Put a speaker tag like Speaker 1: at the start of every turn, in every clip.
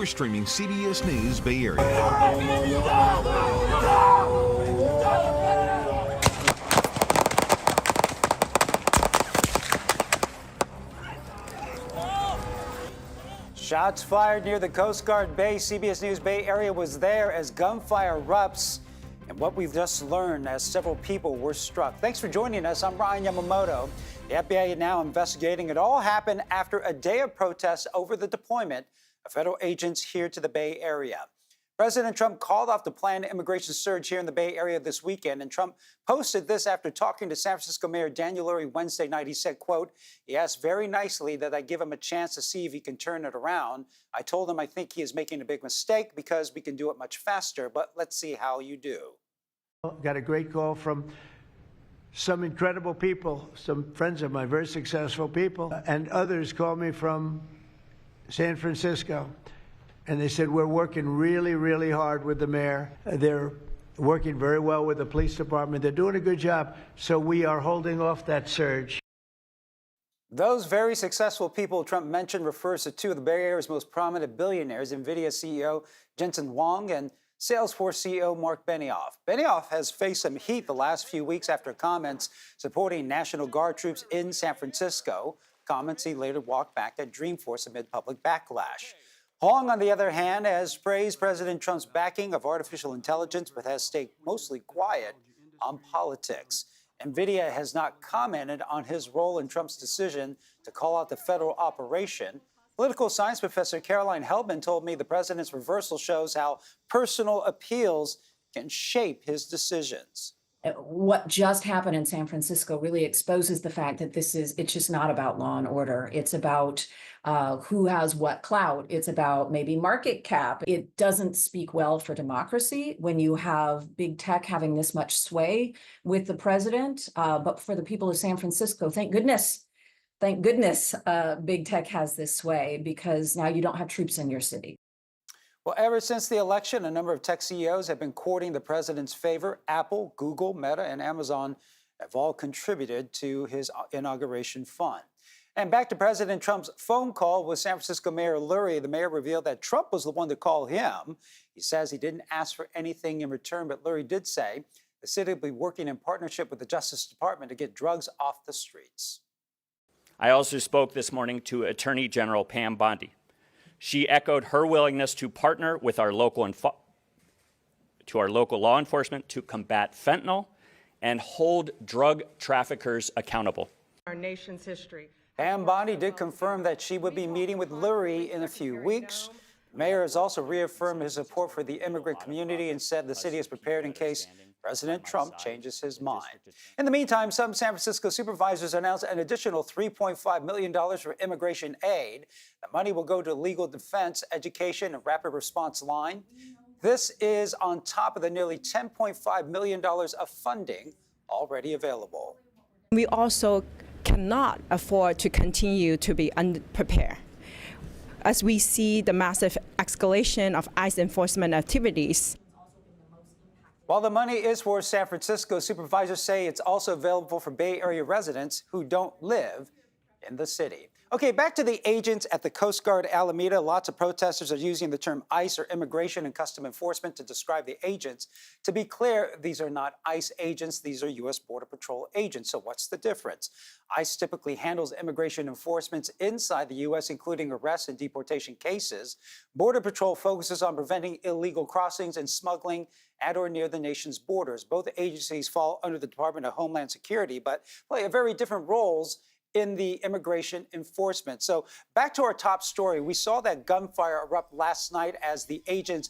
Speaker 1: You're streaming CBS News Bay Area.
Speaker 2: Shots fired near the Coast Guard base. CBS News Bay Area was there as gunfire erupts. And what we've just learned as several people were struck. Thanks for joining us. I'm Ryan Yamamoto. The FBI is now investigating. It all happened after a day of protests over the deployment of federal agents here to the Bay Area. President Trump called off the planned immigration surge here in the Bay Area this weekend, and Trump posted this after talking to San Francisco Mayor Daniel Lurie Wednesday night. He said, quote, "He asked very nicely that I give him a chance to see if he can turn it around. I told him I think he is making a big mistake because we can do it much faster, but let's see how you do."
Speaker 3: Got a great call from some incredible people, some friends of mine, very successful people, and others called me from San Francisco. And they said, we're working really, really hard with the mayor. They're working very well with the police department. They're doing a good job. So we are holding off that surge.
Speaker 2: Those very successful people Trump mentioned refers to two of the Bay Area's most prominent billionaires, NVIDIA CEO Jensen Huang and Salesforce CEO Mark Benioff. Benioff has faced some heat the last few weeks after comments supporting National Guard troops in San Francisco, comments he later walked back at Dreamforce amid public backlash. Huang, on the other hand, has praised President Trump's backing of artificial intelligence, but has stayed mostly quiet on politics. NVIDIA has not commented on his role in Trump's decision to call out the federal operation. Political science professor Caroline Heldman told me the president's reversal shows how personal appeals can shape his decisions.
Speaker 4: What just happened in San Francisco really exposes the fact that it's just not about law and order. It's about who has what clout. It's about maybe market cap. It doesn't speak well for democracy when you have big tech having this much sway with the president. But for the people of San Francisco, thank goodness, big tech has this sway, because now you don't have troops in your city.
Speaker 2: Well, ever since the election, a number of tech CEOs have been courting the president's favor. Apple, Google, Meta, and Amazon have all contributed to his inauguration fund. And back to President Trump's phone call with San Francisco Mayor Lurie. The mayor revealed that Trump was the one to call him. He says he didn't ask for anything in return, but Lurie did say the city will be working in partnership with the Justice Department to get drugs off the streets.
Speaker 5: I also spoke this morning to Attorney General Pam Bondi. She echoed her willingness to partner with our local law enforcement to combat fentanyl and hold drug traffickers accountable.
Speaker 6: Our nation's history.
Speaker 2: Pam Bondi did confirm that she would be meeting with Lurie in a few weeks. The mayor has also reaffirmed his support for the immigrant community and said the city is prepared in case President Trump changes his mind. In the meantime, some San Francisco supervisors announced an additional $3.5 million for immigration aid. The money will go to legal defense, education, and rapid response line. This is on top of the nearly $10.5 million of funding already available.
Speaker 7: We also cannot afford to continue to be unprepared. As we see the massive escalation of ICE enforcement activities.
Speaker 2: While the money is for San Francisco, supervisors say it's also available for Bay Area residents who don't live in the city. Okay, back to the agents at the Coast Guard Alameda. Lots of protesters are using the term ICE, or Immigration and Custom Enforcement, to describe the agents. To be clear, these are not ICE agents. These are U.S. Border Patrol agents. So what's the difference? ICE typically handles immigration enforcements inside the U.S., including arrest and deportation cases. Border Patrol focuses on preventing illegal crossings and smuggling at or near the nation's borders. Both agencies fall under the Department of Homeland Security, but play very different roles in the immigration enforcement. So back to our top story. We saw that gunfire erupt last night as the agents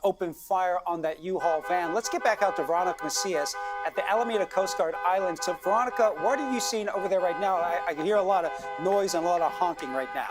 Speaker 2: opened fire on that U-Haul van. Let's get back out to Veronica Macias at the Alameda Coast Guard Island. So Veronica, what are you seeing over there right now? I can hear a lot of noise and a lot of honking right now.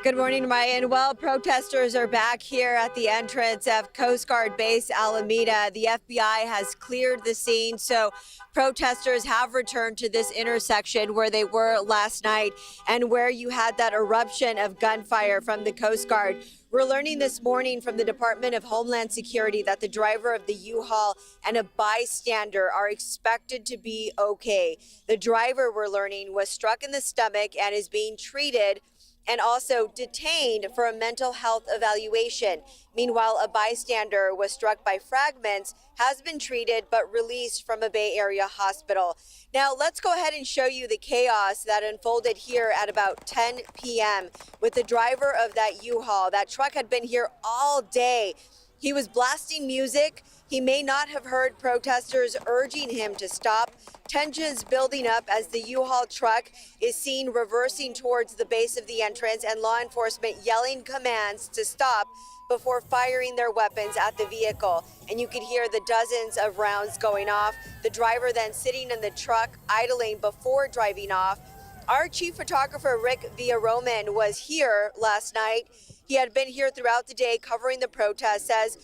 Speaker 6: Good morning, Ryan. Well, protesters are back here at the entrance of Coast Guard Base Alameda. The FBI has cleared the scene, so protesters have returned to this intersection where they were last night and where you had that eruption of gunfire from the Coast Guard. We're learning this morning from the Department of Homeland Security that the driver of the U-Haul and a bystander are expected to be okay. The driver, we're learning, was struck in the stomach and is being treated and also detained for a mental health evaluation. Meanwhile, a bystander was struck by fragments, has been treated, but released from a Bay Area hospital. Now, let's go ahead and show you the chaos that unfolded here at about 10 p.m. with the driver of that U-Haul. That truck had been here all day. He was blasting music. He may not have heard protesters urging him to stop. Tensions building up as the U-Haul truck is seen reversing towards the base of the entrance and law enforcement yelling commands to stop before firing their weapons at the vehicle. And you could hear the dozens of rounds going off. The driver then sitting in the truck, idling before driving off. Our chief photographer, Rick Villaroman, was here last night. He had been here throughout the day covering the protest, says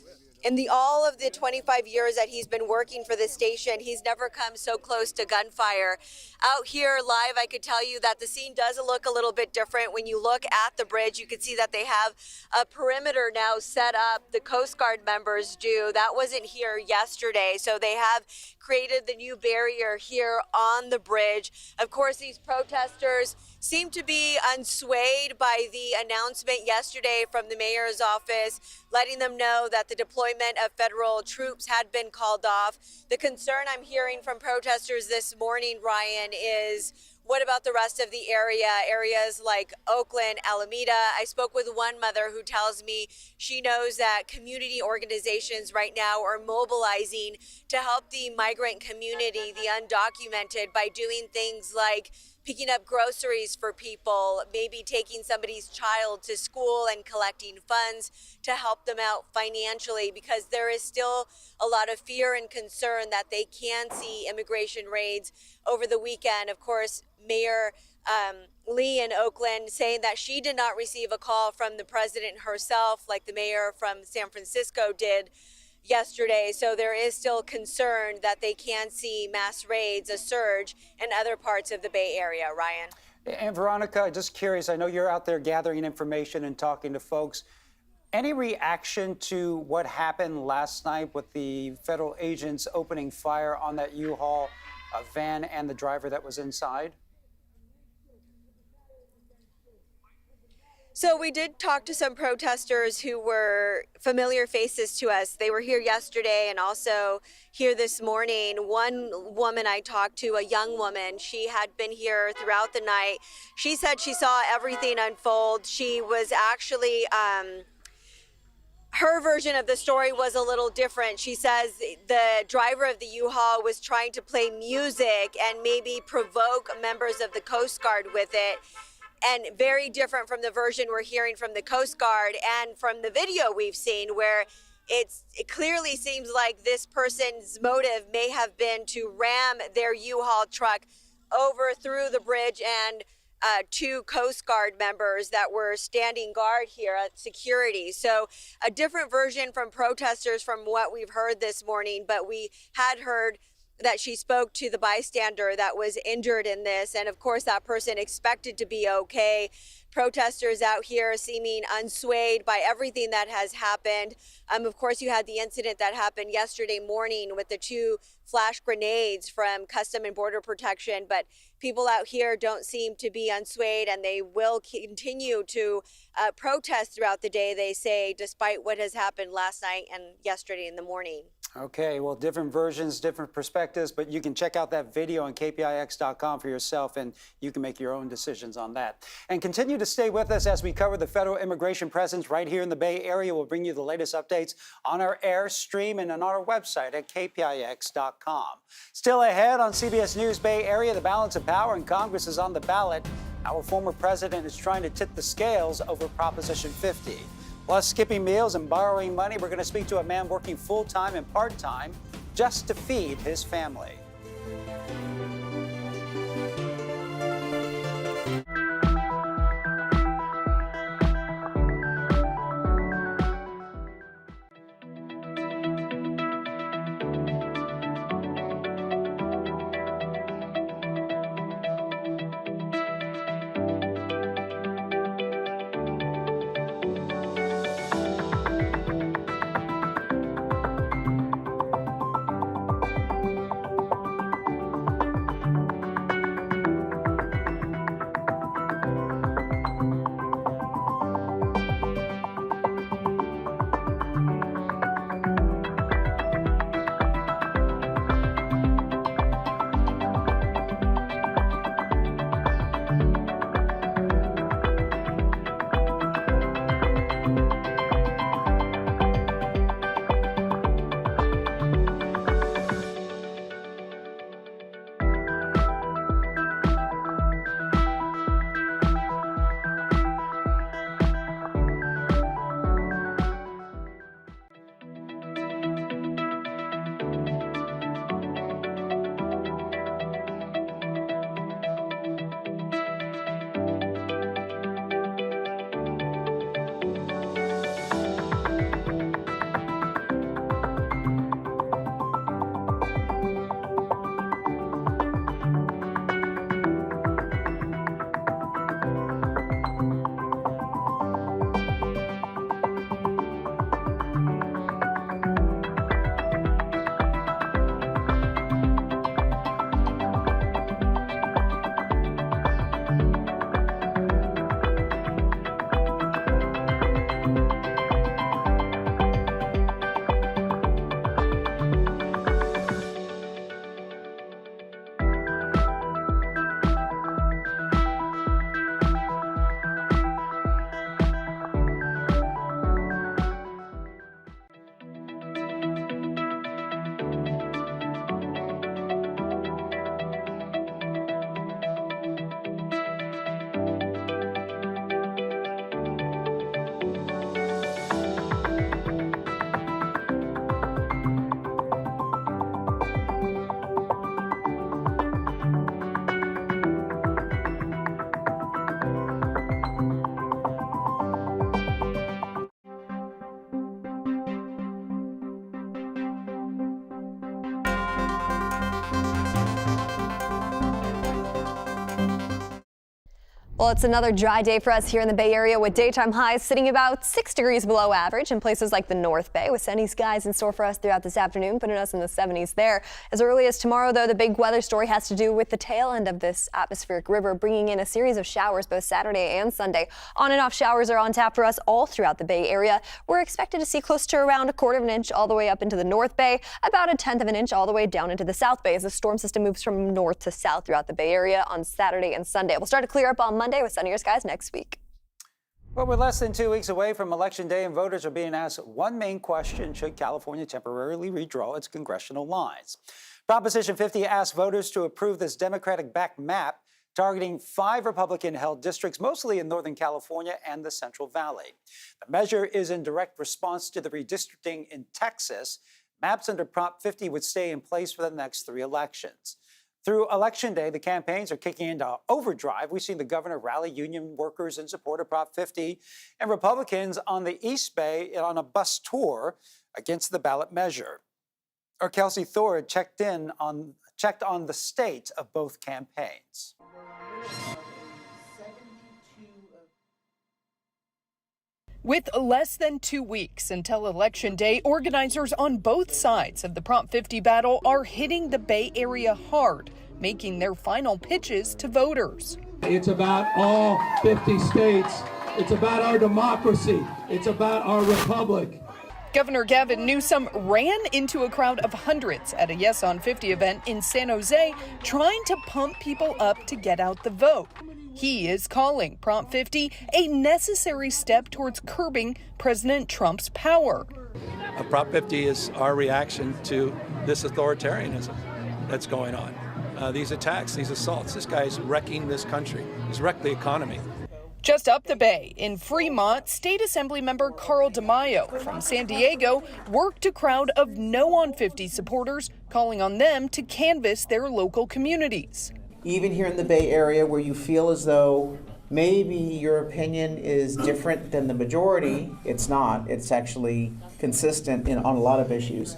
Speaker 6: in all of the 25 years that he's been working for this station, he's never come so close to gunfire. Out here live, I could tell you that the scene does look a little bit different. When you look at the bridge, you can see that they have a perimeter now set up. The Coast Guard members do. That wasn't here yesterday. So they have created the new barrier here on the bridge. Of course, these protesters seem to be unswayed by the announcement yesterday from the mayor's office, letting them know that the deployment of federal troops had been called off. The concern I'm hearing from protesters this morning, Ryan, is what about the rest of the area, areas like Oakland, Alameda? I spoke with one mother who tells me she knows that community organizations right now are mobilizing to help the migrant community, the undocumented, by doing things like picking up groceries for people, maybe taking somebody's child to school and collecting funds to help them out financially, because there is still a lot of fear and concern that they can see immigration raids over the weekend. Of course, Mayor Lee in Oakland saying that she did not receive a call from the president herself like the mayor from San Francisco did yesterday. So there is still concern that they can see mass raids, a surge in other parts of the Bay Area. Ryan.
Speaker 2: And Veronica, just curious, I know you're out there gathering information and talking to folks. Any reaction to what happened last night with the federal agents opening fire on that U-Haul van and the driver that was inside?
Speaker 6: So we did talk to some protesters who were familiar faces to us. They were here yesterday and also here this morning. One woman I talked to, a young woman, she had been here throughout the night. She said she saw everything unfold. She was actually, her version of the story was a little different. She says the driver of the U-Haul was trying to play music and maybe provoke members of the Coast Guard with it. And very different from the version we're hearing from the Coast Guard and from the video we've seen, where it clearly seems like this person's motive may have been to ram their U-Haul truck over through the bridge and two Coast Guard members that were standing guard here at security. So a different version from protesters from what we've heard this morning, but we had heard that she spoke to the bystander that was injured in this. And of course, that person expected to be okay. Protesters out here seeming unswayed by everything that has happened. Of course, you had the incident that happened yesterday morning with the two flash grenades from Custom and Border Protection. But people out here don't seem to be unswayed, and they will continue to protest throughout the day, they say, despite what has happened last night and yesterday in the morning.
Speaker 2: Okay, well, different versions, different perspectives, but you can check out that video on kpix.com for yourself, and you can make your own decisions on that. And continue to stay with us as we cover the federal immigration presence right here in the Bay Area. We'll bring you the latest updates on our Airstream and on our website at kpix.com. Still ahead on CBS News Bay Area, the balance of power in Congress is on the ballot. Our former president is trying to tip the scales over Proposition 50. Plus, skipping meals and borrowing money, we're going to speak to a man working full-time and part-time just to feed his family.
Speaker 8: Well, it's another dry day for us here in the Bay Area with daytime highs sitting about 6 degrees below average in places like the North Bay, with sunny skies in store for us throughout this afternoon, putting us in the 70s there. As early as tomorrow, though, the big weather story has to do with the tail end of this atmospheric river, bringing in a series of showers both Saturday and Sunday. On and off showers are on tap for us all throughout the Bay Area. We're expected to see close to around 1/4 of an inch all the way up into the North Bay, about 1/10 of an inch all the way down into the South Bay as the storm system moves from north to south throughout the Bay Area on Saturday and Sunday. We'll start to clear up on Monday with sunnier skies next week.
Speaker 2: Well, we're less than 2 weeks away from Election Day, and voters are being asked one main question: should California temporarily redraw its congressional lines? Proposition 50 asks voters to approve this Democratic-backed map targeting 5 Republican-held districts, mostly in Northern California and the Central Valley. The measure is in direct response to the redistricting in Texas. Maps under Prop 50 would stay in place for the next 3 elections. Through Election Day, the campaigns are kicking into overdrive. We've seen the governor rally union workers in support of Prop 50 and Republicans on the East Bay on a bus tour against the ballot measure. Our Kelsey Thor checked on the state of both campaigns.
Speaker 9: With less than 2 weeks until Election Day, organizers on both sides of the Prop 50 battle are hitting the Bay Area hard, making their final pitches to voters.
Speaker 10: It's about all 50 states. It's about our democracy. It's about our republic.
Speaker 9: Governor Gavin Newsom ran into a crowd of hundreds at a Yes on 50 event in San Jose, trying to pump people up to get out the vote. He is calling Prop 50 a necessary step towards curbing President Trump's power.
Speaker 11: Prop 50 is our reaction to this authoritarianism that's going on. These attacks, these assaults, this guy's wrecking this country. He's wrecked the economy.
Speaker 9: Just up the bay in Fremont, State Assembly member Carl DeMaio from San Diego worked a crowd of No on 50 supporters, calling on them to canvass their local communities.
Speaker 12: Even here in the Bay Area, where you feel as though maybe your opinion is different than the majority, it's not. It's actually consistent on a lot of issues.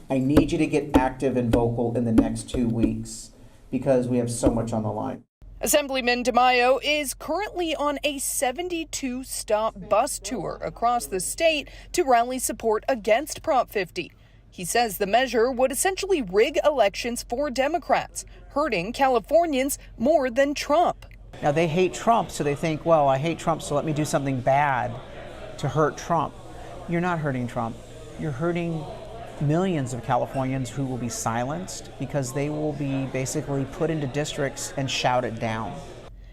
Speaker 12: I need you to get active and vocal in the next 2 weeks because we have so much on the line.
Speaker 9: Assemblyman DeMaio is currently on a 72-stop bus tour across the state to rally support against Prop 50. He says the measure would essentially rig elections for Democrats, hurting Californians more than Trump.
Speaker 13: Now, they hate Trump, so they think, well, I hate Trump, so let me do something bad to hurt Trump. You're not hurting Trump. You're hurting millions of Californians who will be silenced because they will be basically put into districts and shouted down.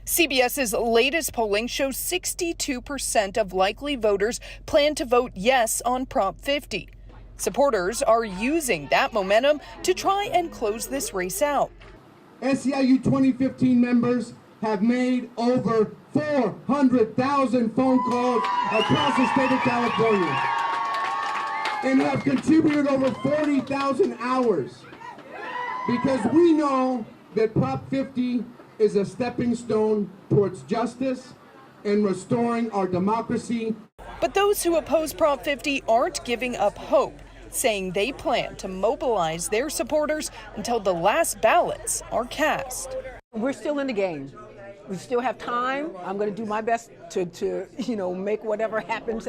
Speaker 9: CBS's latest polling shows 62% of likely voters plan to vote yes on Prop 50. Supporters are using that momentum to try and close this race out.
Speaker 10: SEIU 2015 members have made over 400,000 phone calls across the state of California and have contributed over 40,000 hours because we know that Prop 50 is a stepping stone towards justice and restoring our democracy.
Speaker 9: But those who oppose Prop 50 aren't giving up hope, saying they plan to mobilize their supporters until the last ballots are cast.
Speaker 14: We're still in the game. We still have time. I'm going to do my best to make whatever happens.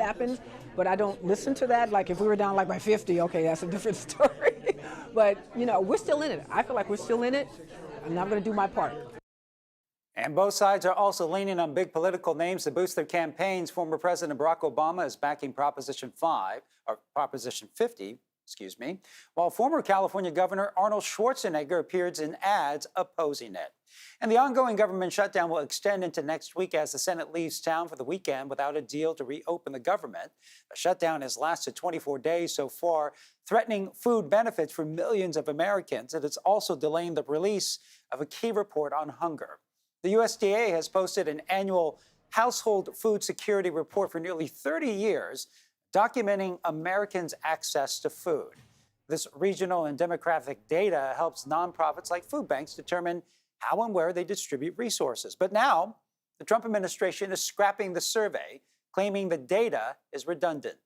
Speaker 14: But I don't listen to that. Like if we were down like by 50, okay, that's a different story. But, we're still in it. I feel like we're still in it, and I'm going to do my part.
Speaker 2: And both sides are also leaning on big political names to boost their campaigns. Former President Barack Obama is backing Proposition 50, while former California Governor Arnold Schwarzenegger appears in ads opposing it. And the ongoing government shutdown will extend into next week as the Senate leaves town for the weekend without a deal to reopen the government. The shutdown has lasted 24 days so far, threatening food benefits for millions of Americans. And it's also delaying the release of a key report on hunger. The USDA has posted an annual household food security report for nearly 30 years, documenting Americans' access to food. This regional and demographic data helps nonprofits like food banks determine how and where they distribute resources. But now, the Trump administration is scrapping the survey, claiming the data is redundant.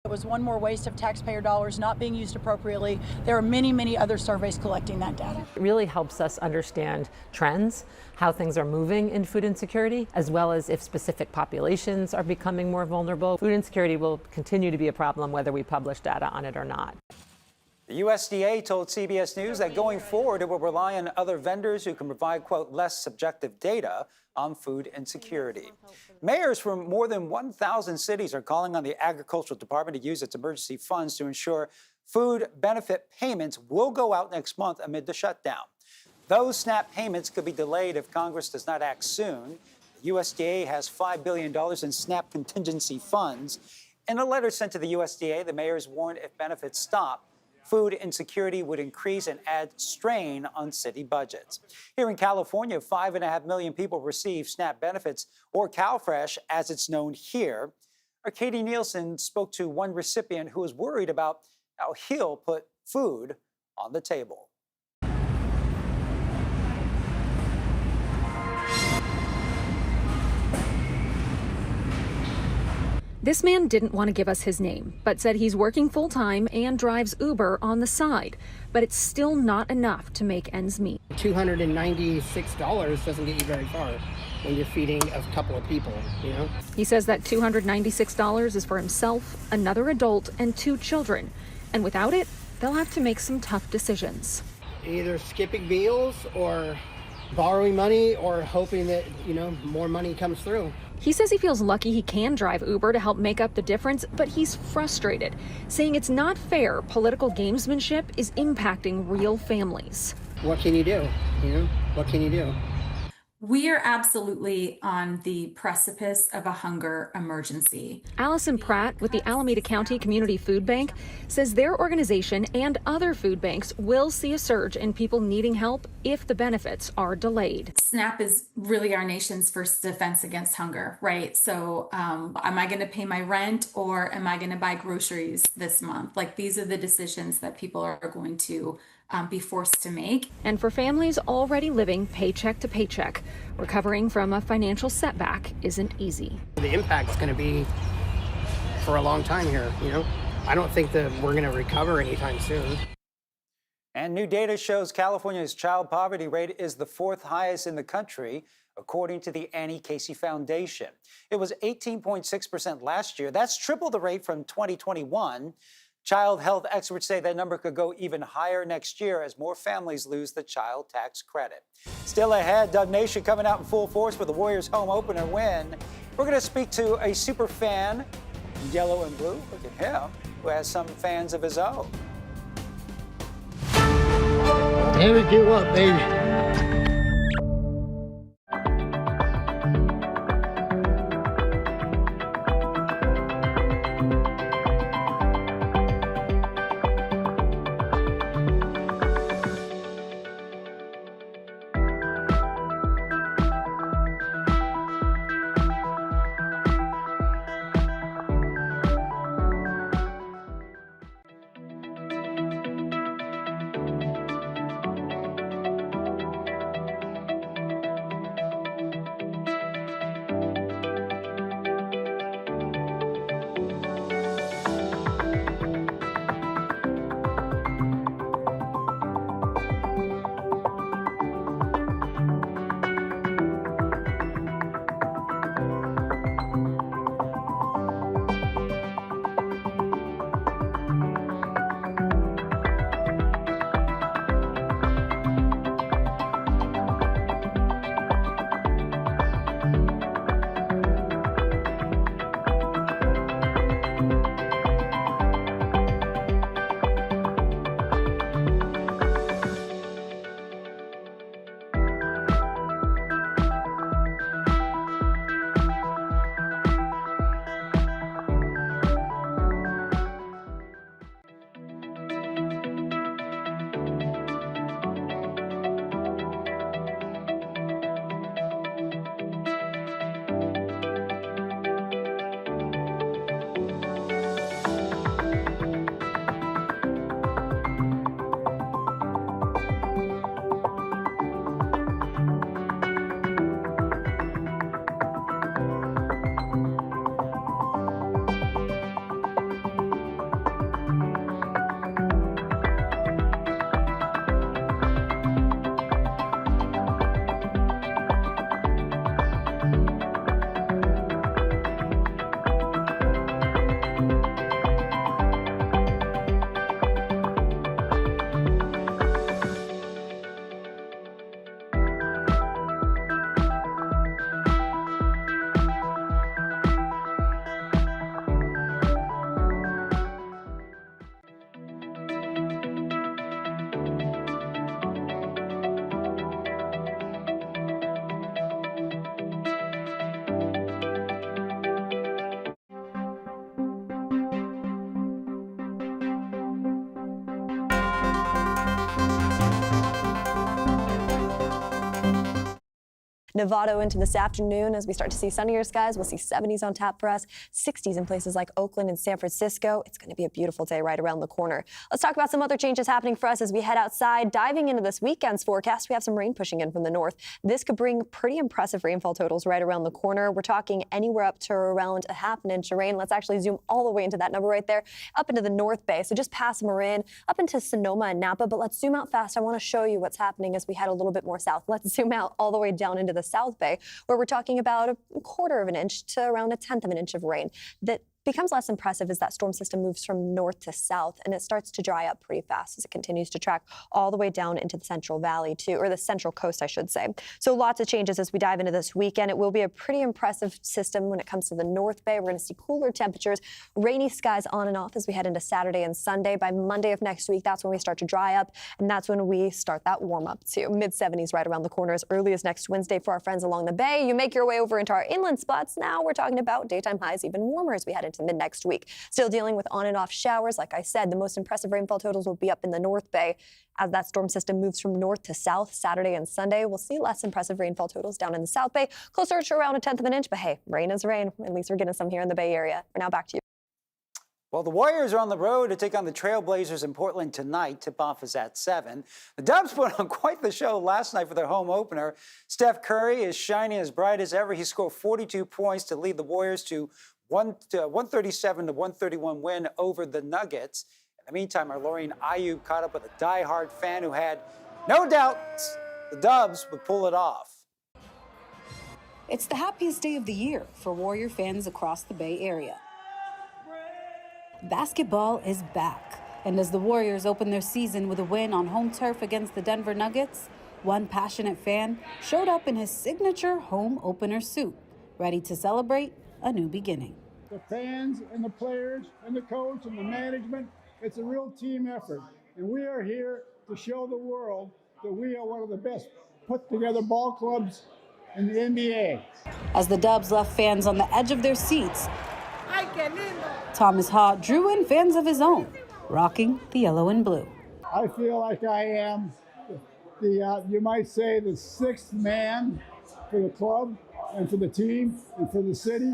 Speaker 15: It was one more waste of taxpayer dollars not being used appropriately. There are many, many other surveys collecting that data.
Speaker 16: It really helps us understand trends, how things are moving in food insecurity, as well as if specific populations are becoming more vulnerable. Food insecurity will continue to be a problem whether we publish data on it or not.
Speaker 2: The USDA told CBS News that going forward, it will rely on other vendors who can provide, quote, less subjective data on food insecurity. Mayors from more than 1,000 cities are calling on the Agricultural Department to use its emergency funds to ensure food benefit payments will go out next month amid the shutdown. Those SNAP payments could be delayed if Congress does not act soon. The USDA has $5 billion in SNAP contingency funds. In a letter sent to the USDA, the mayors warned if benefits stop, food insecurity would increase and add strain on city budgets. Here in California, 5.5 million people receive SNAP benefits, or CalFresh, as it's known here. Our Katie Nielsen spoke to one recipient who is worried about how he'll put food on the table.
Speaker 17: This man didn't want to give us his name, but said he's working full-time and drives Uber on the side. But it's still not enough to make ends meet.
Speaker 18: $296 doesn't get you very far when you're feeding a couple of people, you know?
Speaker 17: He says that $296 is for himself, another adult, and 2 children. And without it, they'll have to make some tough decisions.
Speaker 18: Either skipping meals or borrowing money or hoping that, you know, more money comes through.
Speaker 17: He says he feels lucky he can drive Uber to help make up the difference, but he's frustrated, saying it's not fair political gamesmanship is impacting real families.
Speaker 18: What can you do? You know, what can you do?
Speaker 19: We are absolutely on the precipice of a hunger emergency.
Speaker 17: Allison Pratt with the Alameda County Community Food Bank says their organization and other food banks will see a surge in people needing help if the benefits are delayed.
Speaker 19: SNAP is really our nation's first defense against hunger, right? So am I going to pay my rent or am I going to buy groceries this month? Like, these are the decisions that people are going to be forced to make.
Speaker 17: And for families already living paycheck to paycheck, recovering from a financial setback isn't easy.
Speaker 18: The impact's going to be for a long time here, you know? I don't think that we're going to recover anytime soon.
Speaker 2: And new data shows California's child poverty rate is the 4th highest in the country, according to the Annie Casey Foundation. It was 18.6% last year. That's triple the rate from 2021. Child health experts say that number could go even higher next year as more families lose the child tax credit. Still ahead, Dub Nation coming out in full force for the Warriors' home opener win. We're going to speak to a super fan, yellow and blue, look at him, who has some fans of his own.
Speaker 18: Never give up, baby.
Speaker 8: Novato into this afternoon as we start to see sunnier skies. We'll see 70s on tap for us, 60s in places like Oakland and San Francisco. It's going to be a beautiful day right around the corner. Let's talk about some other changes happening for us as we head outside. Diving into this weekend's forecast, we have some rain pushing in from the north. This could bring pretty impressive rainfall totals right around the corner. We're talking anywhere up to around a half an inch of rain. Let's actually zoom all the way into that number right there, up into the North Bay. So just past Marin, up into Sonoma and Napa. But let's zoom out fast. I want to show you what's happening as we head a little bit more south. Let's zoom out all the way down into the South Bay, where we're talking about a quarter of an inch to around a tenth of an inch of rain. That becomes less impressive as that storm system moves from north to south, and it starts to dry up pretty fast as it continues to track all the way down into the Central Valley too, or the Central Coast, I should say. So lots of changes as we dive into this weekend. It will be a pretty impressive system when it comes to the North Bay. We're going to see cooler temperatures, rainy skies on and off as we head into Saturday and Sunday. By Monday of next week, that's when we start to dry up, and that's when we start that warm up too. Mid-70s right around the corner as early as next Wednesday for our friends along the bay. You make your way over into our inland spots. Now we're talking about daytime highs even warmer as we head into mid next week. Still dealing with on and off showers. Like I said, the most impressive rainfall totals will be up in the North Bay. As that storm system moves from north to south Saturday and Sunday, we'll see less impressive rainfall totals down in the South Bay, closer to around a tenth of an inch. But hey, rain is rain. At least we're getting some here in the Bay Area. For now, back to you.
Speaker 2: Well, the Warriors are on the road to take on the Trailblazers in Portland tonight. Tip-off is at 7. The Dubs put on quite the show last night for their home opener. Steph Curry is shining as bright as ever. He scored 42 points to lead the Warriors to 137 to 131 win over the Nuggets. In the meantime, our Lorraine Ayub caught up with a diehard fan who had no doubts the Dubs would pull it off.
Speaker 20: It's the happiest day of the year for Warrior fans across the Bay Area. Basketball is back, and as the Warriors open their season with a win on home turf against the Denver Nuggets, one passionate fan showed up in his signature home opener suit, ready to celebrate a new beginning.
Speaker 21: The fans and the players and the coach and the management, it's a real team effort, and we are here to show the world that we are one of the best put together ball clubs in the NBA.
Speaker 20: As the Dubs left fans on the edge of their seats, Thomas Haw drew in fans of his own, rocking the yellow and blue.
Speaker 21: I feel like I am you might say, the sixth man for the club and for the team and for the city.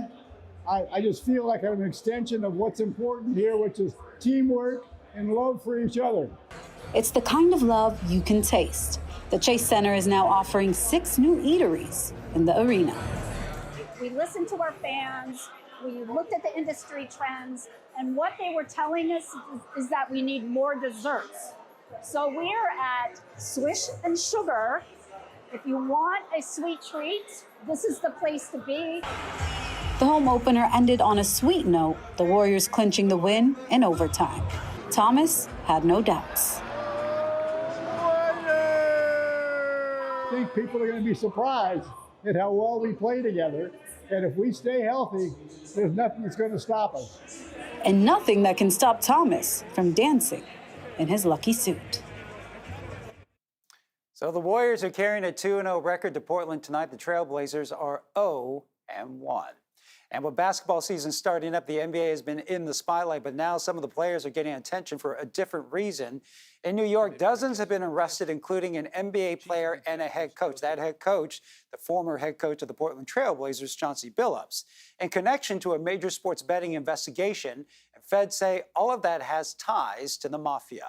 Speaker 21: I just feel like I'm an extension of what's important here, which is teamwork and love for each other.
Speaker 20: It's the kind of love you can taste. The Chase Center is now offering 6 new eateries in the arena.
Speaker 22: We listened to our fans. We looked at the industry trends, and what they were telling us is that we need more desserts. So we're at Swish and Sugar. If you want a sweet treat, this is the place to be.
Speaker 20: The home opener ended on a sweet note, the Warriors clinching the win in overtime. Thomas had no doubts.
Speaker 21: I think people are going to be surprised at how well we play together. And if we stay healthy, there's nothing that's going to stop us.
Speaker 20: And nothing that can stop Thomas from dancing in his lucky suit.
Speaker 2: So the Warriors are carrying a 2-0 record to Portland tonight. The Trailblazers are 0-1. And with basketball season starting up, the NBA has been in the spotlight, but now some of the players are getting attention for a different reason. In New York, dozens have been arrested, including an NBA player and a head coach. That head coach, the former head coach of the Portland Trailblazers, Chauncey Billups, in connection to a major sports betting investigation. And feds say all of that has ties to the mafia.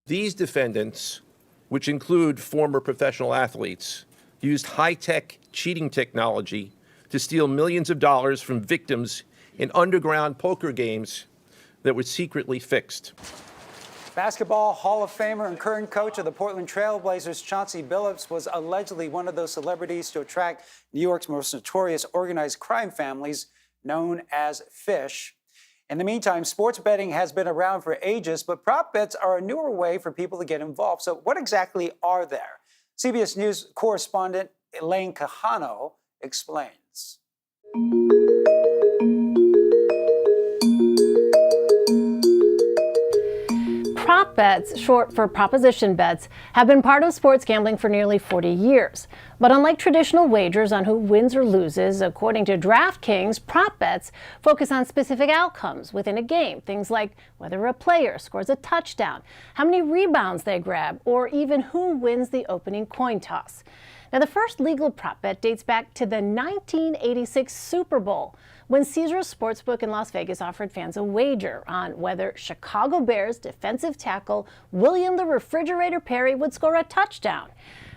Speaker 23: These defendants, which include former professional athletes, used high-tech cheating technology to steal millions of dollars from victims in underground poker games that were secretly fixed.
Speaker 2: Basketball Hall of Famer and current coach of the Portland Trailblazers, Chauncey Billups, was allegedly one of those celebrities to attract New York's most notorious organized crime families, known as Fish. In the meantime, sports betting has been around for ages, but prop bets are a newer way for people to get involved. So what exactly are there? CBS News correspondent Elaine Cajano explains.
Speaker 24: Prop bets, short for proposition bets, have been part of sports gambling for nearly 40 years. But unlike traditional wagers on who wins or loses, according to DraftKings, prop bets focus on specific outcomes within a game. Things like whether a player scores a touchdown, how many rebounds they grab, or even who wins the opening coin toss. Now, the first legal prop bet dates back to the 1986 Super Bowl, when Caesars Sportsbook in Las Vegas offered fans a wager on whether Chicago Bears defensive tackle William the Refrigerator Perry would score a touchdown.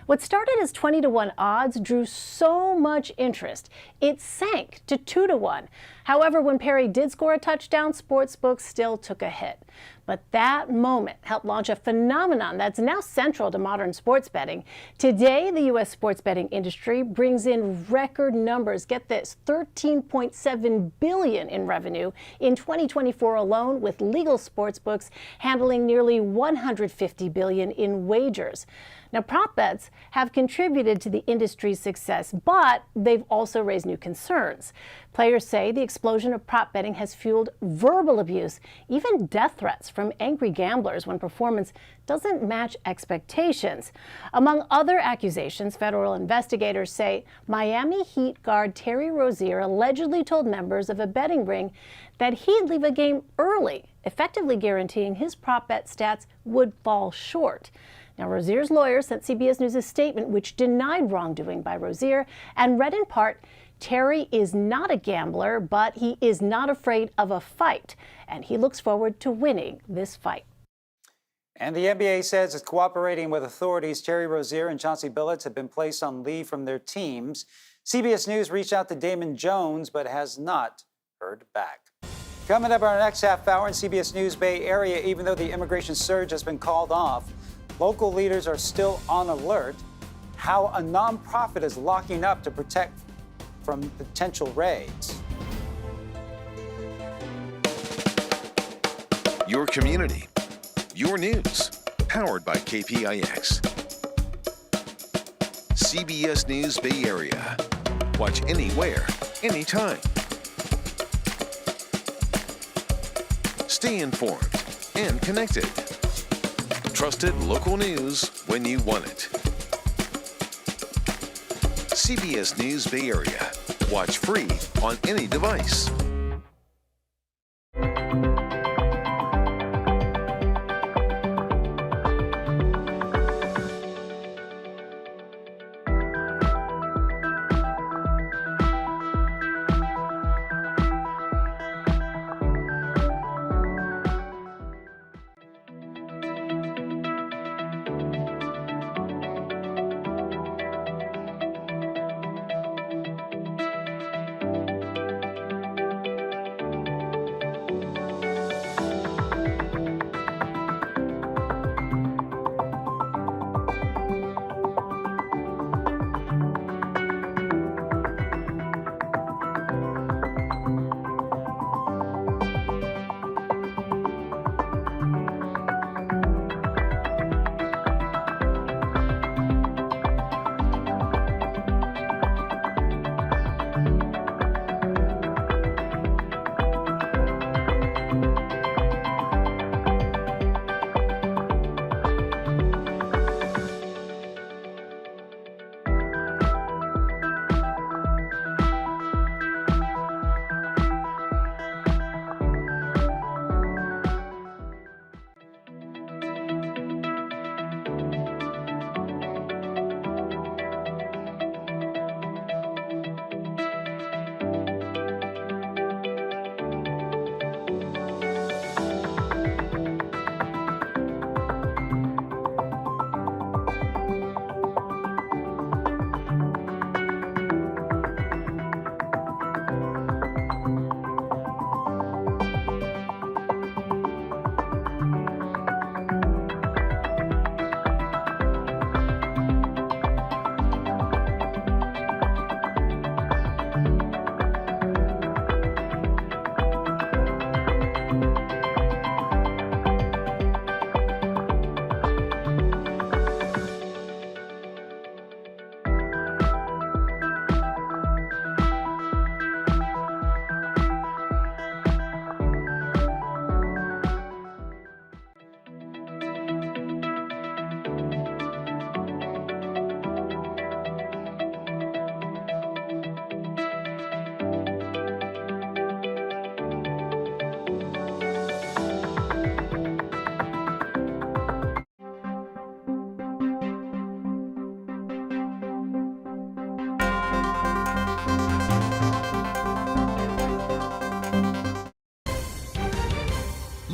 Speaker 24: What started as 20-to-1 odds drew so much interest, it sank to 2-to-1. However, when Perry did score a touchdown, sportsbooks still took a hit. But that moment helped launch a phenomenon that's now central to modern sports betting. Today, the U.S. sports betting industry brings in record numbers. Get this, $13.7 billion in revenue in 2024 alone, with legal sportsbooks handling nearly $150 billion in wagers. Now, prop bets have contributed to the industry's success, but they've also raised new concerns. Players say the explosion of prop betting has fueled verbal abuse, even death threats from angry gamblers when performance doesn't match expectations. Among other accusations, federal investigators say Miami Heat guard Terry Rozier allegedly told members of a betting ring that he'd leave a game early, effectively guaranteeing his prop bet stats would fall short. Now, Rozier's lawyer sent CBS News a statement which denied wrongdoing by Rozier and read in part, Terry is not a gambler, but he is not afraid of a fight, and he looks forward to winning this fight.
Speaker 2: And the NBA says it's cooperating with authorities. Terry Rozier and Chauncey Billups have been placed on leave from their teams. CBS News reached out to Damon Jones, but has not heard back. Coming up in our next half hour in CBS News Bay Area, even though the immigration surge has been called off, local leaders are still on alert. How a nonprofit is locking up to protect from potential raids.
Speaker 1: Your community, your news, powered by KPIX. CBS News Bay Area. Watch anywhere, anytime. Stay informed and connected. Trusted local news when you want it. CBS News Bay Area. Watch free on any device.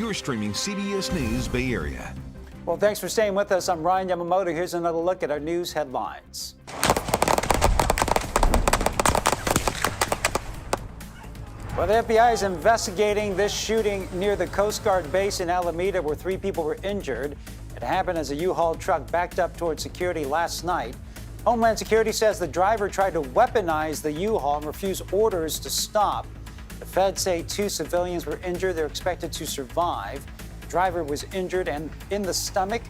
Speaker 1: You're streaming CBS News Bay Area.
Speaker 2: Well, thanks for staying with us. I'm Ryan Yamamoto. Here's another look at our news headlines. Well, the FBI is investigating this shooting near the Coast Guard base in Alameda where 3 people were injured. It happened as a U-Haul truck backed up towards security last night. Homeland Security says the driver tried to weaponize the U-Haul and refuse orders to stop. The feds say 2 civilians were injured. They're expected to survive. The driver was injured and in the stomach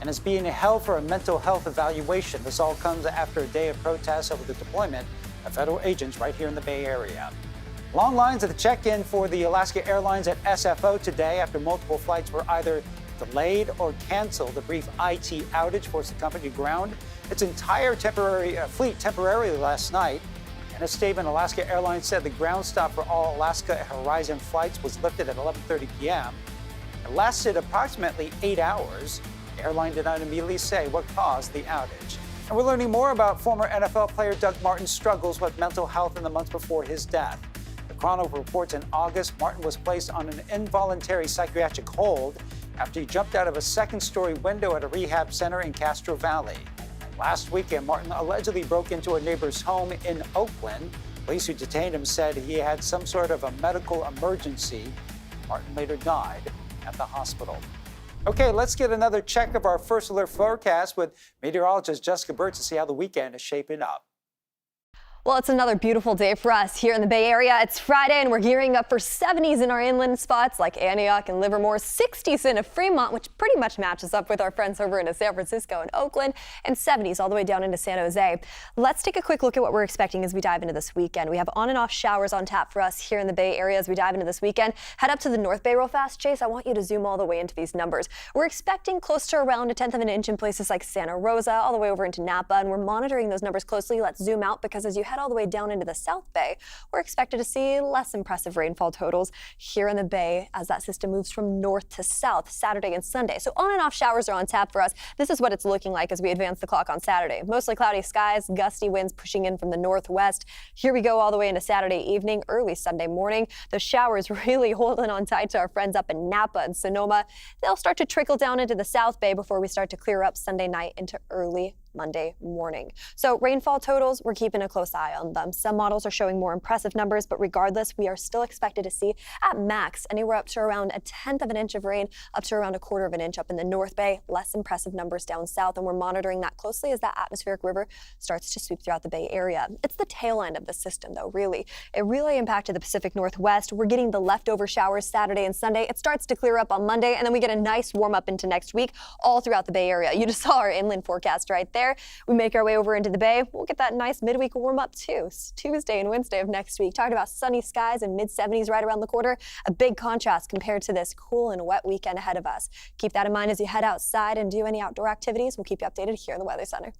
Speaker 2: and is being held for a mental health evaluation. This all comes after a day of protests over the deployment of federal agents right here in the Bay Area. Long lines at the check-in for the Alaska Airlines at SFO today after multiple flights were either delayed or canceled. A brief IT outage forced the company to ground its entire fleet temporarily last night. In a statement, Alaska Airlines said the ground stop for all Alaska Horizon flights was lifted at 11:30 p.m. It lasted approximately 8 hours. The airline did not immediately say what caused the outage. And we're learning more about former NFL player Doug Martin's struggles with mental health in the months before his death. The Chronicle reports in August, Martin was placed on an involuntary psychiatric hold after he jumped out of a second-story window at a rehab center in Castro Valley. Last weekend, Martin allegedly broke into a neighbor's home in Oakland. Police who detained him said he had some sort of a medical emergency. Martin later died at the hospital. Okay, let's get another check of our first alert forecast with meteorologist Jessica Burt to see how the weekend is shaping up.
Speaker 8: Well, it's another beautiful day for us here in the Bay Area. It's Friday and we're gearing up for 70s in our inland spots like Antioch and Livermore, 60s in Fremont, which pretty much matches up with our friends over in San Francisco and Oakland, and 70s all the way down into San Jose. Let's take a quick look at what we're expecting as we dive into this weekend. We have on and off showers on tap for us here in the Bay Area as we dive into this weekend. Head up to the North Bay real fast. Chase, I want you to zoom all the way into these numbers. We're expecting close to around 1/10 of an inch in places like Santa Rosa, all the way over into Napa, and we're monitoring those numbers closely. Let's zoom out because as you head all the way down into the South Bay, we're expected to see less impressive rainfall totals here in the Bay as that system moves from north to south Saturday and Sunday. So on and off showers are on tap for us. This is what it's looking like as we advance the clock on Saturday. Mostly cloudy skies, gusty winds pushing in from the northwest. Here we go all the way into Saturday evening, early Sunday morning. The showers really holding on tight to our friends up in Napa and Sonoma. They'll start to trickle down into the South Bay before we start to clear up Sunday night into early Monday morning. So rainfall totals, we're keeping a close eye on them. Some models are showing more impressive numbers, but regardless, we are still expected to see at max anywhere up to around 1/10 of an inch of rain, up to around 1/4 of an inch up in the North Bay. Less impressive numbers down south, and we're monitoring that closely as that atmospheric river starts to sweep throughout the Bay Area. It's the tail end of the system, though, really. It really impacted the Pacific Northwest. We're getting the leftover showers Saturday and Sunday. It starts to clear up on Monday, and then we get a nice warm up into next week all throughout the Bay Area. You just saw our inland forecast right there. We make our way over into the Bay. We'll get that nice midweek warm up too. Tuesday and Wednesday of next week. Talking about sunny skies and mid-70s right around the corner. A big contrast compared to this cool and wet weekend ahead of us. Keep that in mind as you head outside and do any outdoor activities. We'll keep you updated here in the Weather Center.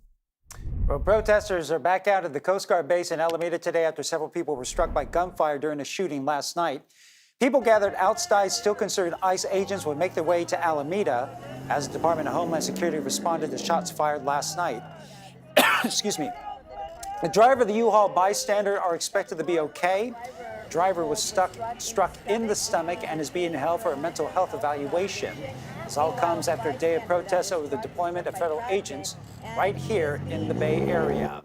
Speaker 2: Well, protesters are back out at the Coast Guard base in Alameda today after several people were struck by gunfire during a shooting last night. People gathered outside, still concerned ICE agents would make their way to Alameda as the Department of Homeland Security responded to shots fired last night. Excuse me. The driver of the U-Haul bystander are expected to be okay. The driver was struck in the stomach and is being held for a mental health evaluation. This all comes after a day of protests over the deployment of federal agents right here in the Bay Area.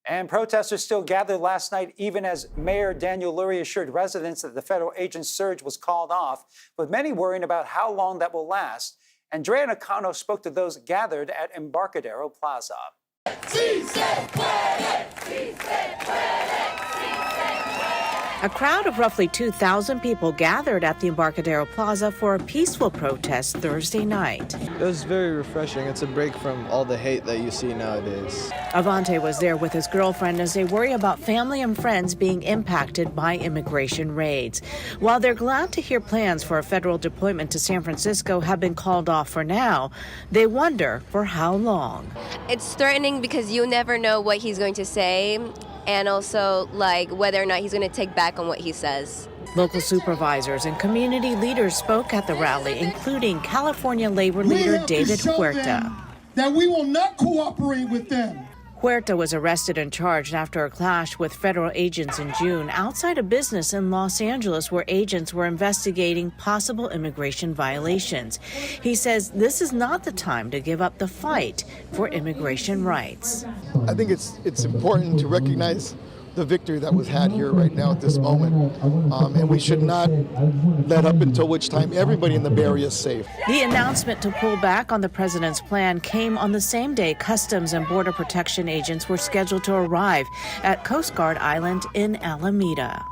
Speaker 2: And protesters still gathered last night, even as Mayor Daniel Lurie assured residents that the federal agent surge was called off, with many worrying about how long that will last. Andrea Nakano spoke to those gathered at Embarcadero Plaza.
Speaker 3: A crowd of roughly 2,000 people gathered at the Embarcadero Plaza for a peaceful protest Thursday night.
Speaker 4: It was very refreshing. It's a break from all the hate that you see nowadays.
Speaker 3: Avante was there with his girlfriend as they worry about family and friends being impacted by immigration raids. While they're glad to hear plans for a federal deployment to San Francisco have been called off for now, they wonder for how long.
Speaker 5: It's threatening because you never know what he's going to say, and also like whether or not he's going to take back on what he says.
Speaker 3: Local supervisors and community leaders spoke at the rally, including California labor leader David Huerta.
Speaker 10: That we will not cooperate with them.
Speaker 3: Huerta was arrested and charged after a clash with federal agents in June outside a business in Los Angeles where agents were investigating possible immigration violations. He says this is not the time to give up the fight for immigration rights.
Speaker 6: I think it's important to recognize the victory that was had here right now at this moment. And we should not let up until which time everybody in the Bay Area is safe.
Speaker 3: The announcement to pull back on the president's plan came on the same day Customs and Border Protection agents were scheduled to arrive at Coast Guard Island in Alameda.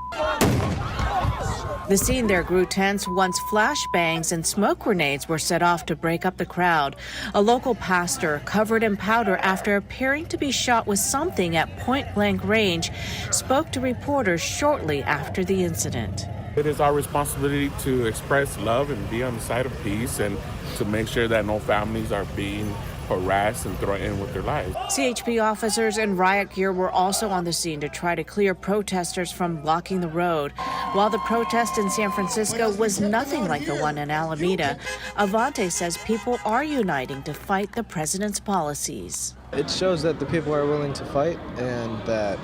Speaker 3: The scene there grew tense once flashbangs and smoke grenades were set off to break up the crowd. A local pastor, covered in powder after appearing to be shot with something at point-blank range, spoke to reporters shortly after the incident.
Speaker 7: It is our responsibility to express love and be on the side of peace and to make sure that no families are being harassed and threatened with their lives.
Speaker 3: CHP officers in riot gear were also on the scene to try to clear protesters from blocking the road. While the protest in San Francisco was nothing like the one in Alameda, Avante says people are uniting to fight the president's policies.
Speaker 4: It shows that the people are willing to fight and that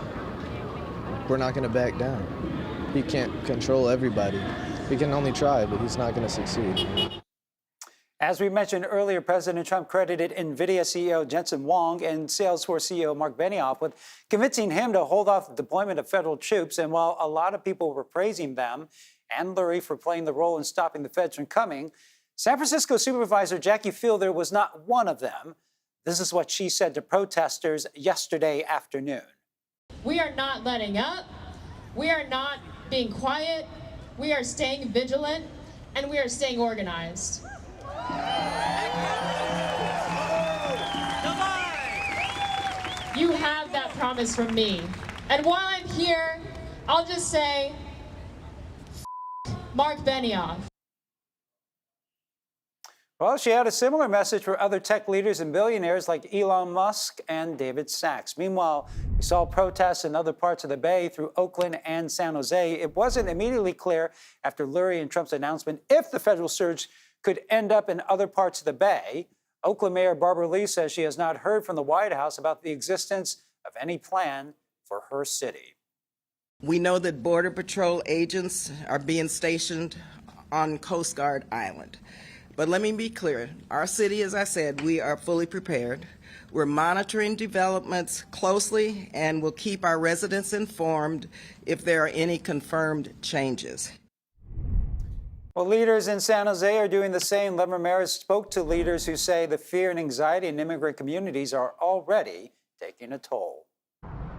Speaker 4: we're not going to back down. He can't control everybody. He can only try, but he's not going to succeed.
Speaker 2: As we mentioned earlier, President Trump credited NVIDIA CEO Jensen Huang and Salesforce CEO Mark Benioff with convincing him to hold off the deployment of federal troops. And while a lot of people were praising them and Lurie for playing the role in stopping the feds from coming, San Francisco Supervisor Jackie Fielder was not one of them. This is what she said to protesters yesterday afternoon.
Speaker 11: We are not letting up. We are not being quiet. We are staying vigilant, and we are staying organized. You have that promise from me. And while I'm here, I'll just say, Mark Benioff.
Speaker 2: Well, she had a similar message for other tech leaders and billionaires like Elon Musk and David Sachs. Meanwhile, we saw protests in other parts of the Bay through Oakland and San Jose. It wasn't immediately clear after Lurie and Trump's announcement if the federal surge could end up in other parts of the Bay. Oakland Mayor Barbara Lee says she has not heard from the White House about the existence of any plan for her city.
Speaker 12: We know that Border Patrol agents are being stationed on Coast Guard Island. But let me be clear, our city, as I said, we are fully prepared. We're monitoring developments closely and will keep our residents informed if there are any confirmed changes.
Speaker 2: Well, leaders in San Jose are doing the same. Len Ramirez spoke to leaders who say the fear and anxiety in immigrant communities are already taking a toll.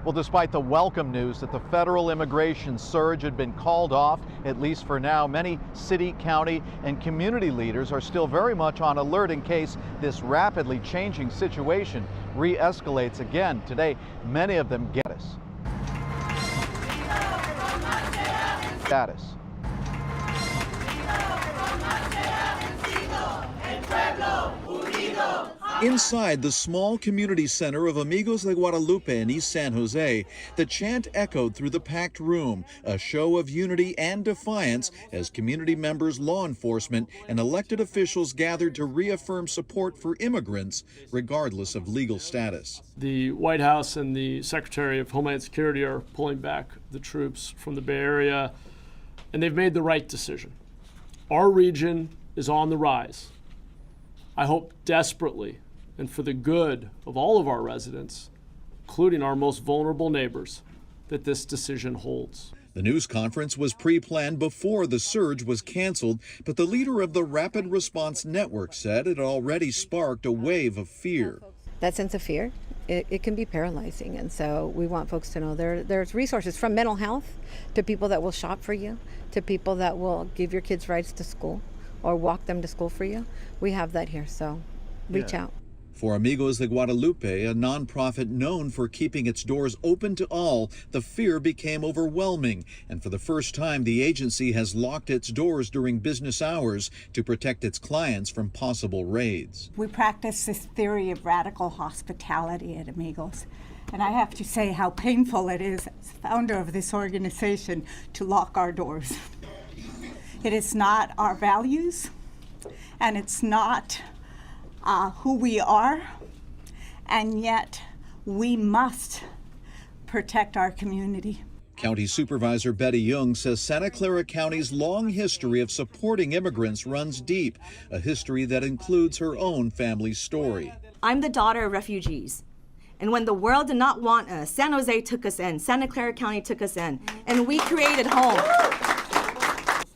Speaker 25: Well, despite the welcome news that the federal immigration surge had been called off, at least for now, many city, county, and community leaders are still very much on alert in case this rapidly changing situation re-escalates again. Today, many of them get us. Status.
Speaker 26: Inside the small community center of Amigos de Guadalupe in East San Jose, the chant echoed through the packed room, a show of unity and defiance as community members, law enforcement, and elected officials gathered to reaffirm support for immigrants, regardless of legal status.
Speaker 27: The White House and the Secretary of Homeland Security are pulling back the troops from the Bay Area, and they've made the right decision. Our region is on the rise. I hope desperately, and for the good of all of our residents, including our most vulnerable neighbors, that this decision holds.
Speaker 26: The news conference was pre-planned before the surge was canceled, but the leader of the Rapid Response Network said it already sparked a wave of fear.
Speaker 28: That sense of fear, it can be paralyzing, and so we want folks to know there's resources from mental health to people that will shop for you, to people that will give your kids rides to school or walk them to school for you. We have that here, so reach out.
Speaker 26: For Amigos de Guadalupe, a nonprofit known for keeping its doors open to all, the fear became overwhelming. And for the first time, the agency has locked its doors during business hours to protect its clients from possible raids.
Speaker 29: We practice this theory of radical hospitality at Amigos. And I have to say how painful it is as founder of this organization to lock our doors. It is not our values, and it's not who we are, and yet we must protect our community.
Speaker 26: County Supervisor Betty Young says Santa Clara County's long history of supporting immigrants runs deep, a history that includes her own family's story.
Speaker 9: I'm the daughter of refugees. And when the world did not want us, San Jose took us in, Santa Clara County took us in, and we created home.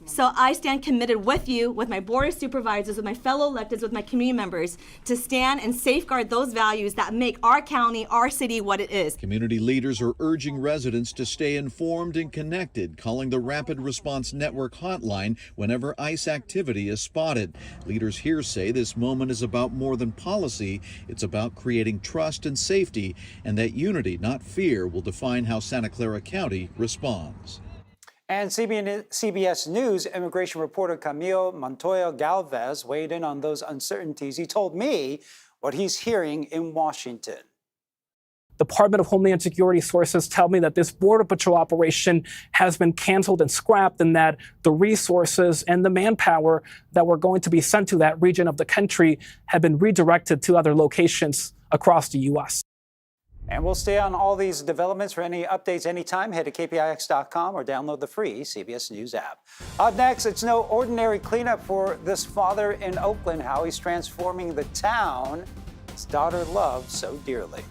Speaker 9: So I stand committed with you, with my board of supervisors, with my fellow electeds, with my community members, to stand and safeguard those values that make our county, our city, what it is.
Speaker 26: Community leaders are urging residents to stay informed and connected, calling the Rapid Response Network hotline whenever ICE activity is spotted. Leaders here say this moment is about more than policy. It's about creating trust and safety, and that unity, not fear, will define how Santa Clara County responds.
Speaker 2: And CBS News immigration reporter Camilo Montoya Galvez weighed in on those uncertainties. He told me what he's hearing in Washington.
Speaker 13: Department of Homeland Security sources tell me that this Border Patrol operation has been canceled and scrapped, and that the resources and the manpower that were going to be sent to that region of the country have been redirected to other locations across the U.S.
Speaker 2: And we'll stay on all these developments. For any updates anytime, head to kpix.com or download the free CBS News app. Up next, it's no ordinary cleanup for this father in Oakland, how he's transforming the town his daughter loves so dearly.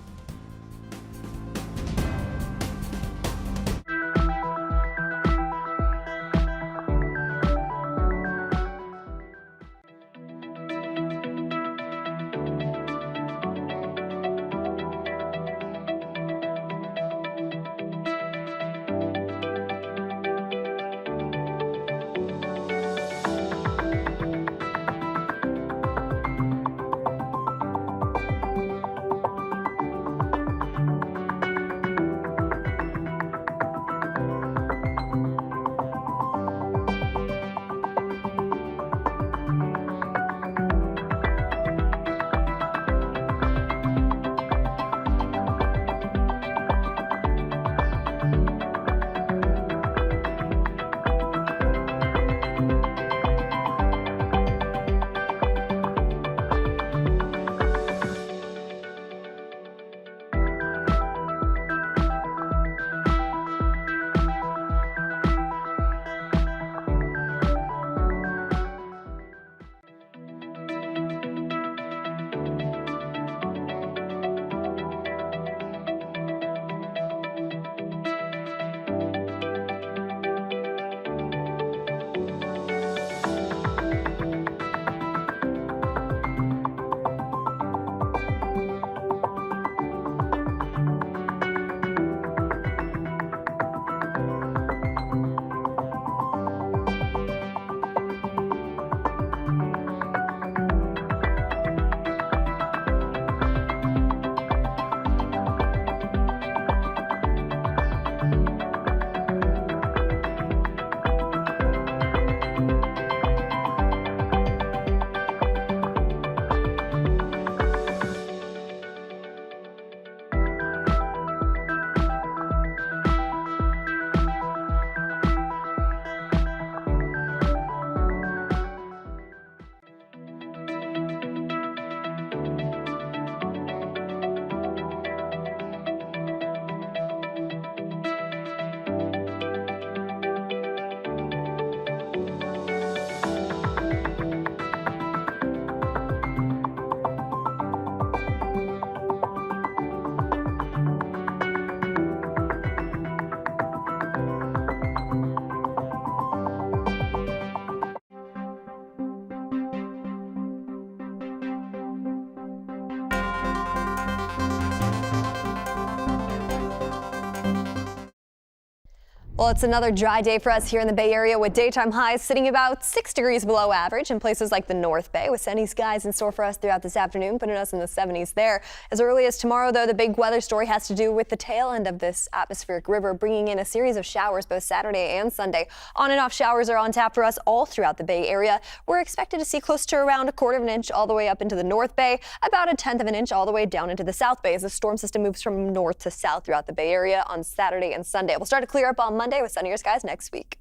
Speaker 8: Well, it's another dry day for us here in the Bay Area with daytime highs sitting about 6 degrees below average in places like the North Bay, with sunny skies in store for us throughout this afternoon, putting us in the 70s there. As early as tomorrow, though, the big weather story has to do with the tail end of this atmospheric river, bringing in a series of showers both Saturday and Sunday. On and off showers are on tap for us all throughout the Bay Area. We're expected to see close to around 1/4 of an inch all the way up into the North Bay, about 1/10 of an inch all the way down into the South Bay as the storm system moves from north to south throughout the Bay Area on Saturday and Sunday. We'll start to clear up on Monday with sunnier skies next week.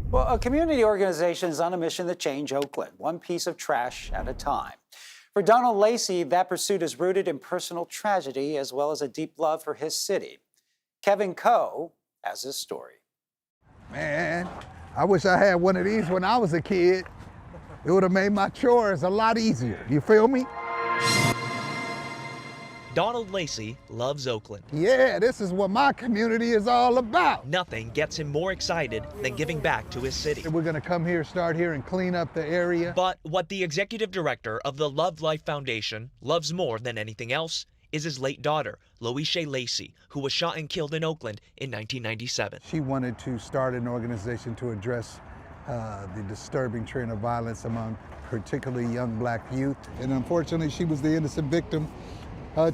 Speaker 2: Well, a community organization is on a mission to change Oakland, one piece of trash at a time. For Donald Lacey, that pursuit is rooted in personal tragedy as well as a deep love for his city. Kevin Coe has his story.
Speaker 14: Man, I wish I had one of these when I was a kid. It would have made my chores a lot easier. You feel me?
Speaker 15: Donald Lacey loves Oakland.
Speaker 14: Yeah, this is what my community is all about.
Speaker 15: Nothing gets him more excited than giving back to his city.
Speaker 14: We're going to come here, start here, and clean up the area.
Speaker 15: But what the executive director of the Love Life Foundation loves more than anything else is his late daughter, Loisha Lacey, who was shot and killed in Oakland in 1997.
Speaker 14: She wanted to start an organization to address the disturbing trend of violence among particularly young black youth. And unfortunately, she was the innocent victim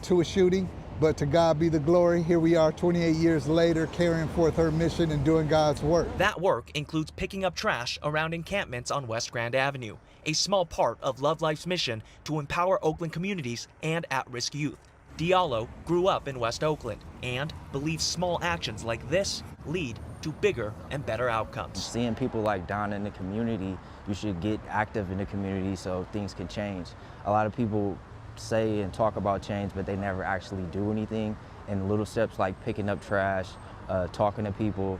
Speaker 14: to a shooting, but to God be the glory. Here we are 28 years later, carrying forth her mission and doing God's work.
Speaker 15: That work includes picking up trash around encampments on West Grand Avenue, a small part of Love Life's mission to empower Oakland communities and at-risk youth. Diallo grew up in West Oakland and believes small actions like this lead to bigger and better outcomes.
Speaker 16: Seeing people like Don in the community, you should get active in the community so things can change. A lot of people say and talk about change, but they never actually do anything. And little steps like picking up trash, talking to people,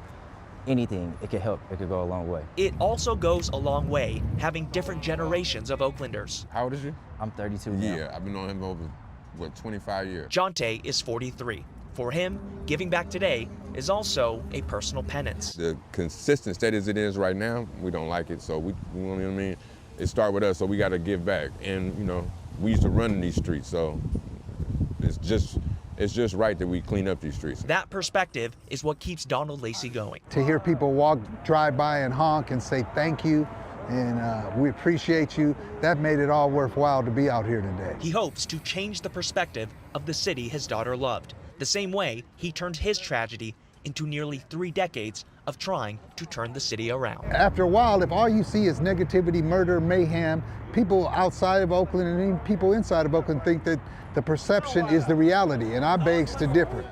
Speaker 16: anything, it could help. It could go a long way.
Speaker 15: It also goes a long way having different generations of Oaklanders.
Speaker 17: How old is you?
Speaker 16: I'm 32 now.
Speaker 17: Yeah, I've been on him over, 25 years.
Speaker 15: Jonte is 43. For him, giving back today is also a personal penance.
Speaker 17: The consistent state as it is right now, we don't like it, so we, you know what I mean? It started with us, so we got to give back. And, you know, we used to run in these streets, so it's just right that we clean up these streets.
Speaker 15: That perspective is what keeps Donald Lacey going.
Speaker 14: To hear people drive by and honk and say thank you and we appreciate you, that made it all worthwhile to be out here today.
Speaker 15: He hopes to change the perspective of the city his daughter loved, the same way he turned his tragedy into nearly 3 decades of trying to turn the city around.
Speaker 14: After a while, if all you see is negativity, murder, mayhem, people outside of Oakland and even people inside of Oakland think that the perception is the reality, and I begs to differ.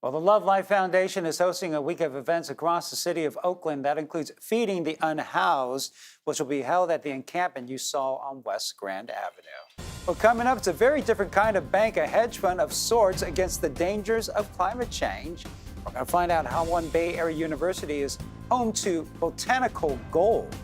Speaker 2: Well, the Love Life Foundation is hosting a week of events across the city of Oakland. That includes Feeding the Unhoused, which will be held at the encampment you saw on West Grand Avenue. Well, coming up, it's a very different kind of bank, a hedge fund of sorts against the dangers of climate change. We're going to find out how one Bay Area university is home to botanical gold.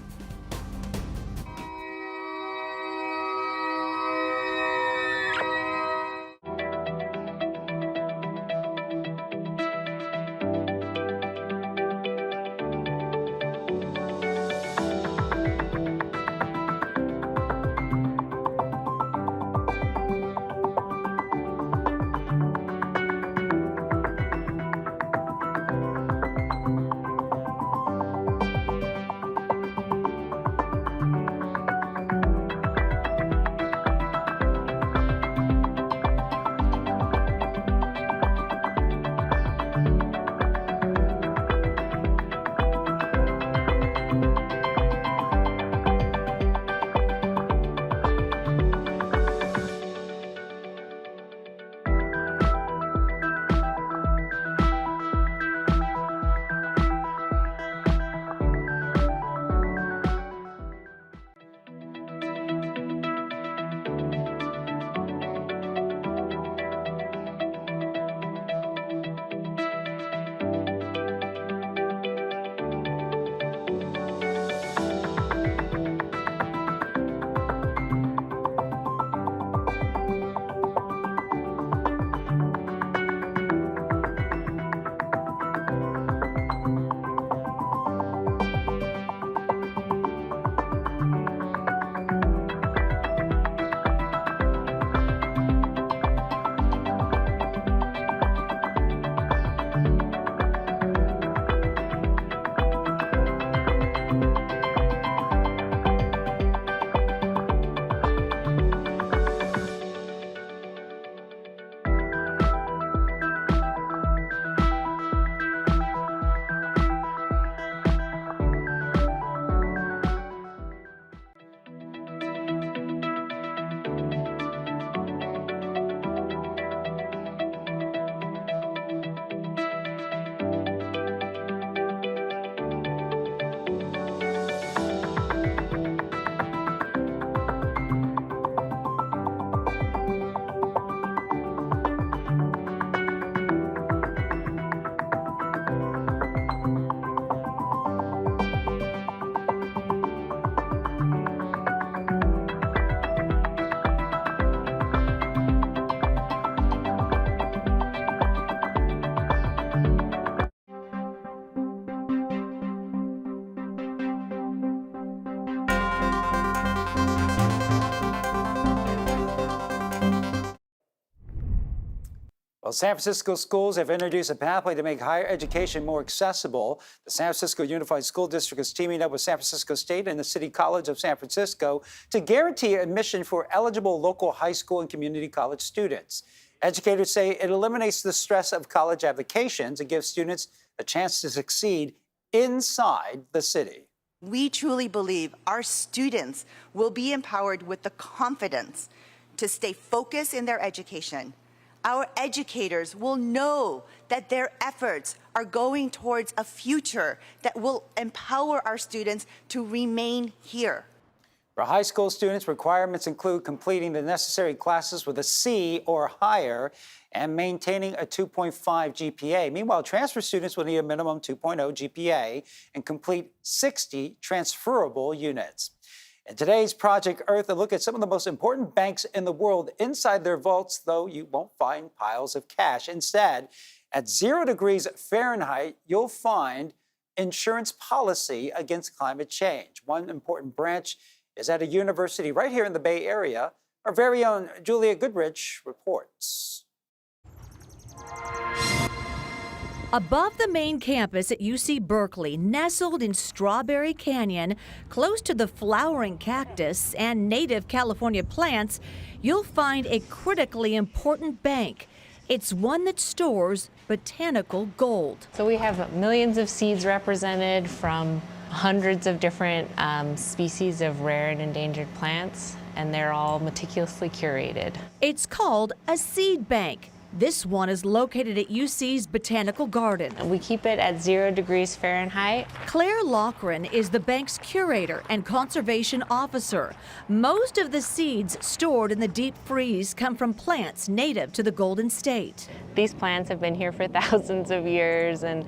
Speaker 2: Well, San Francisco schools have introduced a pathway to make higher education more accessible. The San Francisco Unified School District is teaming up with San Francisco State and the City College of San Francisco to guarantee admission for eligible local high school and community college students. Educators say it eliminates the stress of college applications and gives students a chance to succeed inside the city.
Speaker 1: We truly believe our students will be empowered with the confidence to stay focused in their education. Our educators will know that their efforts are going towards a future that will empower our students to remain here.
Speaker 2: For high school students, requirements include completing the necessary classes with a C or higher and maintaining a 2.5 GPA. Meanwhile, transfer students will need a minimum 2.0 GPA and complete 60 transferable units. In today's Project Earth, a look at some of the most important banks in the world. Inside their vaults, though, you won't find piles of cash. Instead, at 0 degrees Fahrenheit, you'll find insurance policy against climate change. One important branch is at a university right here in the Bay Area. Our very own Julia Goodrich reports.
Speaker 5: Above the main campus at UC Berkeley, nestled in Strawberry Canyon, close to the flowering cactus and native California plants, you'll find a critically important bank. It's one that stores botanical gold.
Speaker 18: So we have millions of seeds represented from hundreds of different species of rare and endangered plants, and they're all meticulously curated.
Speaker 5: It's called a seed bank. This one is located at UC's Botanical Garden.
Speaker 18: We keep it at 0 degrees Fahrenheit.
Speaker 5: Claire Loughran is the bank's curator and conservation officer. Most of the seeds stored in the deep freeze come from plants native to the Golden State.
Speaker 18: These plants have been here for thousands of years, and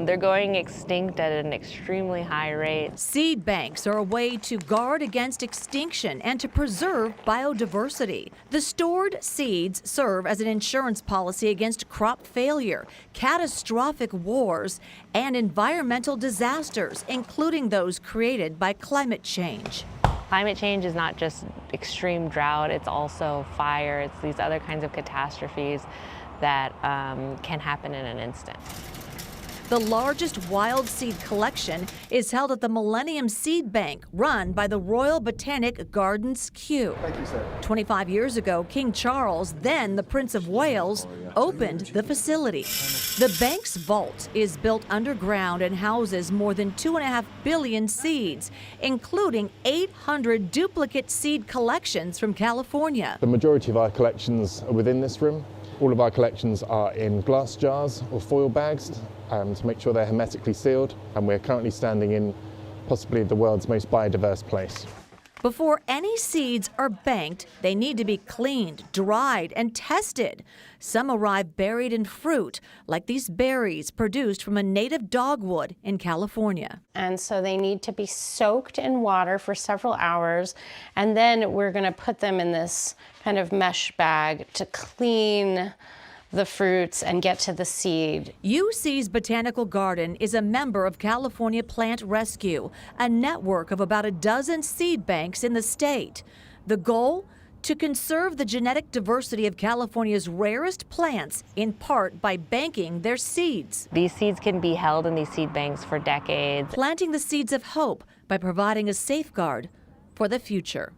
Speaker 18: they're going extinct at an extremely high rate.
Speaker 5: Seed banks are a way to guard against extinction and to preserve biodiversity. The stored seeds serve as an insurance policy against crop failure, catastrophic wars, and environmental disasters, including those created by climate change.
Speaker 18: Climate change is not just extreme drought, it's also fire, it's these other kinds of catastrophes that can happen in an instant.
Speaker 5: The largest wild seed collection is held at the Millennium Seed Bank, run by the Royal Botanic Gardens Kew.
Speaker 6: Thank you, sir.
Speaker 5: 25 years ago, King Charles, then the Prince of Wales, opened the facility. The bank's vault is built underground and houses more than 2.5 billion seeds, including 800 duplicate seed collections from California.
Speaker 19: The majority of our collections are within this room. All of our collections are in glass jars or foil bags to make sure they're hermetically sealed, and we're currently standing in possibly the world's most biodiverse place.
Speaker 5: Before any seeds are banked, they need to be cleaned, dried, and tested. Some arrive buried in fruit, like these berries produced from a native dogwood in California.
Speaker 20: And so they need to be soaked in water for several hours, and then we're going to put them in this kind of mesh bag to clean the fruits and get to the seed.
Speaker 5: UC's Botanical Garden is a member of California Plant Rescue, a network of about a dozen seed banks in the state. The goal? To conserve the genetic diversity of California's rarest plants, in part by banking their seeds.
Speaker 18: These seeds can be held in these seed banks for decades.
Speaker 5: Planting the seeds of hope by providing a safeguard for the future.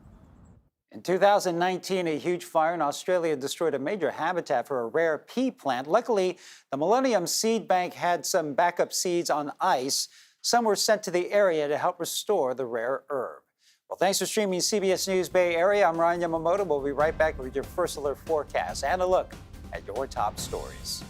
Speaker 2: In 2019, a huge fire in Australia destroyed a major habitat for a rare pea plant. Luckily, the Millennium Seed Bank had some backup seeds on ice. Some were sent to the area to help restore the rare herb. Well, thanks for streaming CBS News Bay Area. I'm Ryan Yamamoto. We'll be right back with your First Alert forecast and a look at your top stories.